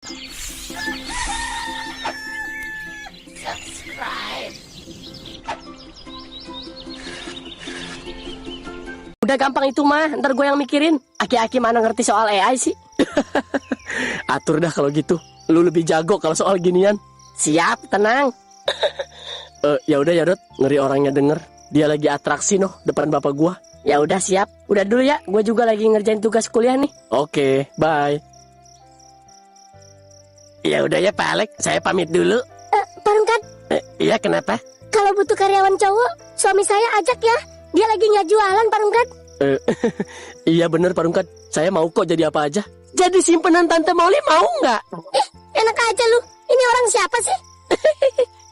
Subscribe. Udah gampang itu mah, ntar gue yang mikirin. Aki-aki mana ngerti soal AI sih? Atur dah kalau gitu. Lu lebih jago kalau soal ginian. Siap, tenang. Ya udah ya Dot, ngeri orangnya denger. Dia lagi atraksi noh depan bapak gua. Ya udah siap. Udah dulu ya, gue juga lagi ngerjain tugas kuliah nih. Oke, bye. Ya udah ya Pak Alek, saya pamit dulu. Pak Rungkat, Iya kenapa? kalau butuh karyawan cowok, suami saya ajak ya. Dia lagi nggak jualan, Pak Rungkat. Iya bener Pak Rungkat, saya mau kok jadi apa aja. Jadi simpenan Tante Molly mau nggak? Enak aja lu. Ini orang siapa sih?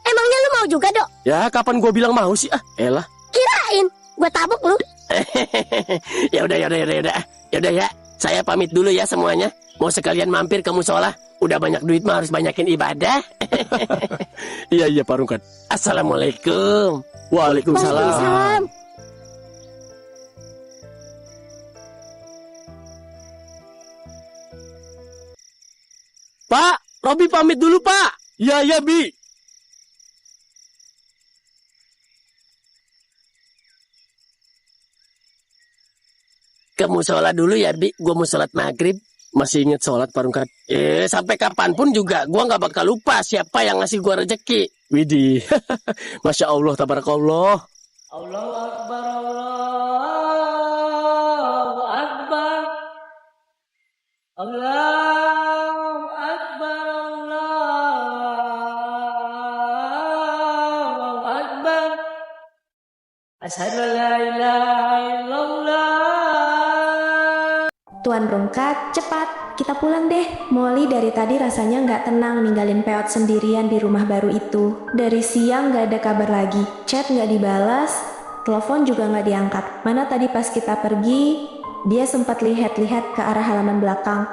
Emangnya lu mau juga, Dok? Ya kapan gue bilang mau sih elah. Kirain gue tabok lu. Ya udah ya. Saya pamit dulu ya semuanya. Mau sekalian mampir ke musola. Udah banyak duit mah harus banyakin ibadah. Iya Pak Rungkat. Assalamualaikum. Waalaikumsalam. Waalaikumsalam. Pak, Robi pamit dulu Pak. Ya Bi. Ke musola dulu ya Bi. Gue mau sholat maghrib. Masih inget sholat Pak Rungkat? Sampai kapanpun juga gue gak bakal lupa siapa yang ngasih gue rezeki. Widih. Masya Allah, tabarakallah. Allahu Akbar, Allahu Akbar, Allahu Akbar, Allahu Akbar. Asyhadu an la ilaha illallah. Tuan Rungkat, cepat, kita pulang deh. Molly dari tadi rasanya nggak tenang ninggalin Peot sendirian di rumah baru itu. Dari siang nggak ada kabar lagi, chat nggak dibalas, telepon juga nggak diangkat. Mana tadi pas kita pergi, dia sempat lihat-lihat ke arah halaman belakang.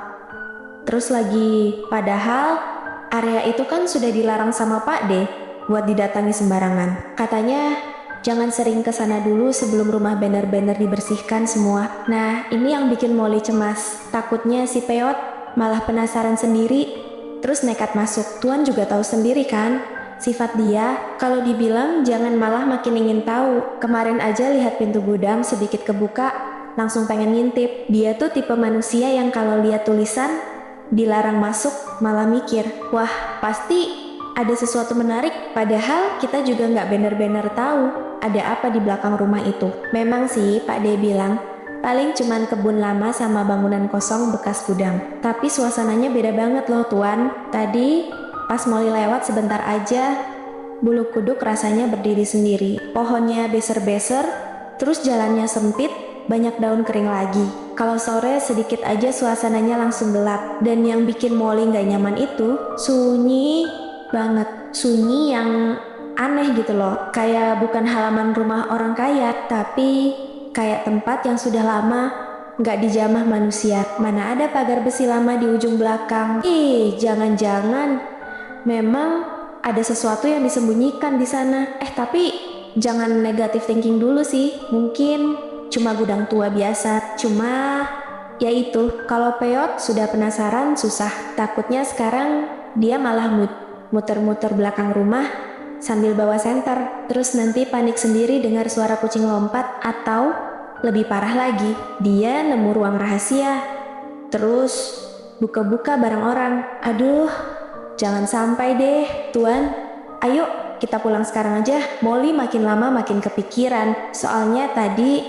Terus lagi, padahal area itu kan sudah dilarang sama Pak D buat didatangi sembarangan. Katanya jangan sering ke sana dulu sebelum rumah banner-banner dibersihkan semua. Nah, ini yang bikin Molly cemas. Takutnya si Peot malah penasaran sendiri, terus nekat masuk. Tuan juga tahu sendiri kan, sifat dia. Kalau dibilang jangan malah makin ingin tahu. Kemarin aja lihat pintu gudang sedikit kebuka, langsung pengen ngintip. Dia tuh tipe manusia yang kalau lihat tulisan dilarang masuk malah mikir, wah pasti ada sesuatu menarik, padahal kita juga nggak bener-bener tahu ada apa di belakang rumah itu. Memang sih Pak D bilang, paling cuman kebun lama sama bangunan kosong bekas gudang. Tapi suasananya beda banget loh Tuan. Tadi pas Molly lewat sebentar aja, bulu kuduk rasanya berdiri sendiri. Pohonnya beser-beser, terus jalannya sempit, banyak daun kering lagi. Kalau sore sedikit aja suasananya langsung gelap. Dan yang bikin Molly nggak nyaman itu, sunyi banget, sunyi yang aneh gitu loh, kayak bukan halaman rumah orang kaya, tapi kayak tempat yang sudah lama nggak dijamah manusia. Mana ada pagar besi lama di ujung belakang. Jangan-jangan memang ada sesuatu yang disembunyikan di sana. Tapi jangan negative thinking dulu sih, mungkin cuma gudang tua biasa. Cuma ya itu, kalau Peot sudah penasaran susah. Takutnya sekarang dia malah muter-muter belakang rumah sambil bawa senter, terus nanti panik sendiri dengar suara kucing lompat, atau lebih parah lagi, dia nemu ruang rahasia terus buka-buka barang orang. Aduh, jangan sampai deh Tuan. Ayo kita pulang sekarang aja. Molly makin lama makin kepikiran, soalnya tadi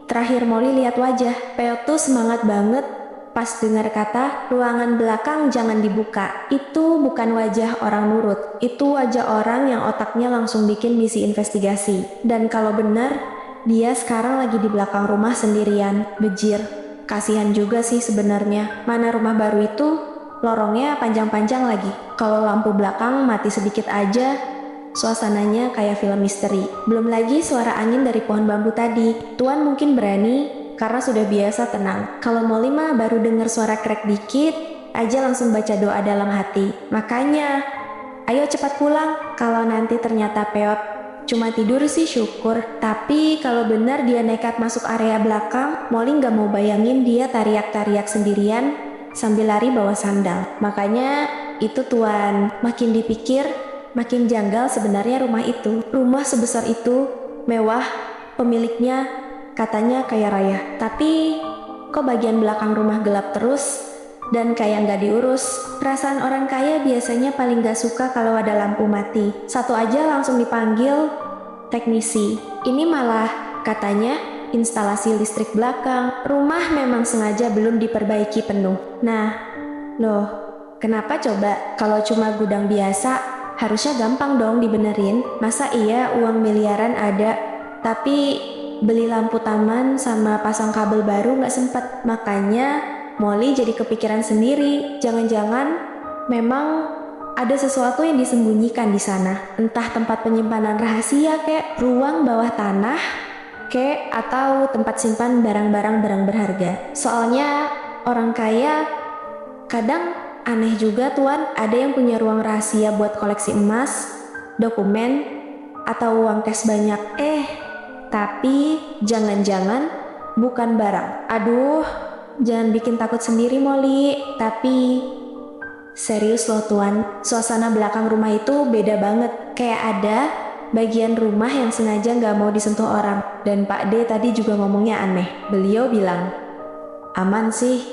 terakhir Molly lihat wajah Peot tuh semangat banget pas dengar kata ruangan belakang jangan dibuka. Itu bukan wajah orang nurut, itu wajah orang yang otaknya langsung bikin misi investigasi. Dan kalau benar, dia sekarang lagi di belakang rumah sendirian. Bejir, kasihan juga sih sebenarnya. Mana rumah baru itu lorongnya panjang-panjang lagi. Kalau lampu belakang mati sedikit aja, suasananya kayak film misteri. Belum lagi suara angin dari pohon bambu tadi. Tuan mungkin berani karena sudah biasa tenang. Kalau Molly mah baru dengar suara krek dikit aja langsung baca doa dalam hati. Makanya, ayo cepat pulang. Kalau nanti ternyata Peot cuma tidur sih syukur. Tapi kalau benar dia nekat masuk area belakang, Molly nggak mau bayangin dia teriak-teriak sendirian sambil lari bawa sandal. Makanya itu Tuan, makin dipikir makin janggal sebenarnya rumah itu. Rumah sebesar itu, mewah, pemiliknya katanya kaya raya. Tapi kok bagian belakang rumah gelap terus dan kayak nggak diurus. Perasaan orang kaya biasanya paling nggak suka kalau ada lampu mati. Satu aja langsung dipanggil teknisi. Ini malah katanya instalasi listrik belakang. Rumah memang sengaja belum diperbaiki penuh. Nah, loh, kenapa coba? Kalau cuma gudang biasa, harusnya gampang dong dibenerin. Masa iya uang miliaran ada, tapi beli lampu taman sama pasang kabel baru nggak sempet. Makanya Molly jadi kepikiran sendiri. Jangan-jangan memang ada sesuatu yang disembunyikan di sana. Entah tempat penyimpanan rahasia kek, ruang bawah tanah kek, atau tempat simpan barang-barang berharga. Soalnya orang kaya kadang aneh juga Tuan, ada yang punya ruang rahasia buat koleksi emas, dokumen, atau uang cash banyak. Tapi jangan-jangan bukan barang. Aduh, jangan bikin takut sendiri Molly. Tapi serius loh Tuan, suasana belakang rumah itu beda banget. Kayak ada bagian rumah yang sengaja nggak mau disentuh orang. Dan Pak D tadi juga ngomongnya aneh. Beliau bilang, aman sih,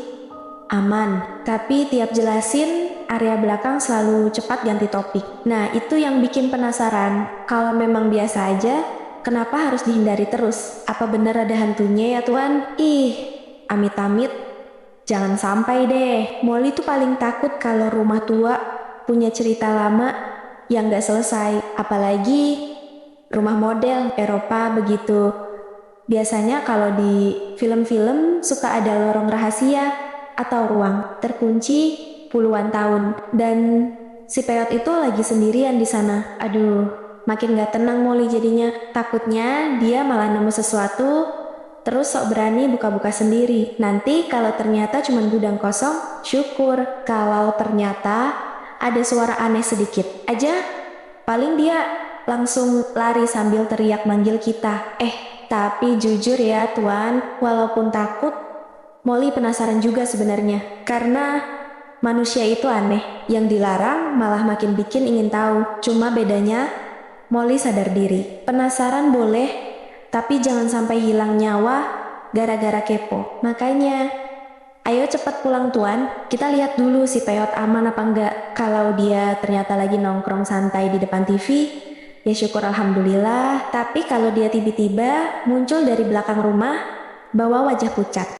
aman. Tapi tiap jelasin, area belakang selalu cepat ganti topik. Nah, itu yang bikin penasaran. Kalau memang biasa aja, kenapa harus dihindari terus? Apa benar ada hantunya ya Tuan? Amit-amit, jangan sampai deh. Molly tuh paling takut kalau rumah tua punya cerita lama yang gak selesai. Apalagi rumah model Eropa begitu. Biasanya kalau di film-film suka ada lorong rahasia atau ruang terkunci puluhan tahun. Dan si Peot itu lagi sendirian di sana. Aduh, makin gak tenang Molly jadinya. Takutnya dia malah nemu sesuatu, terus sok berani buka-buka sendiri. Nanti kalau ternyata cuma gudang kosong, syukur. Kalau ternyata ada suara aneh sedikit aja, paling dia langsung lari sambil teriak manggil kita. Tapi jujur ya Tuan, walaupun takut, Molly penasaran juga sebenarnya. Karena manusia itu aneh, yang dilarang malah makin bikin ingin tahu. Cuma bedanya Molly sadar diri. Penasaran boleh, tapi jangan sampai hilang nyawa gara-gara kepo. Makanya ayo cepat pulang Tuan. Kita lihat dulu si Peot aman apa enggak. Kalau dia ternyata lagi nongkrong santai di depan TV, ya syukur alhamdulillah. Tapi kalau dia tiba-tiba muncul dari belakang rumah bawa wajah pucat,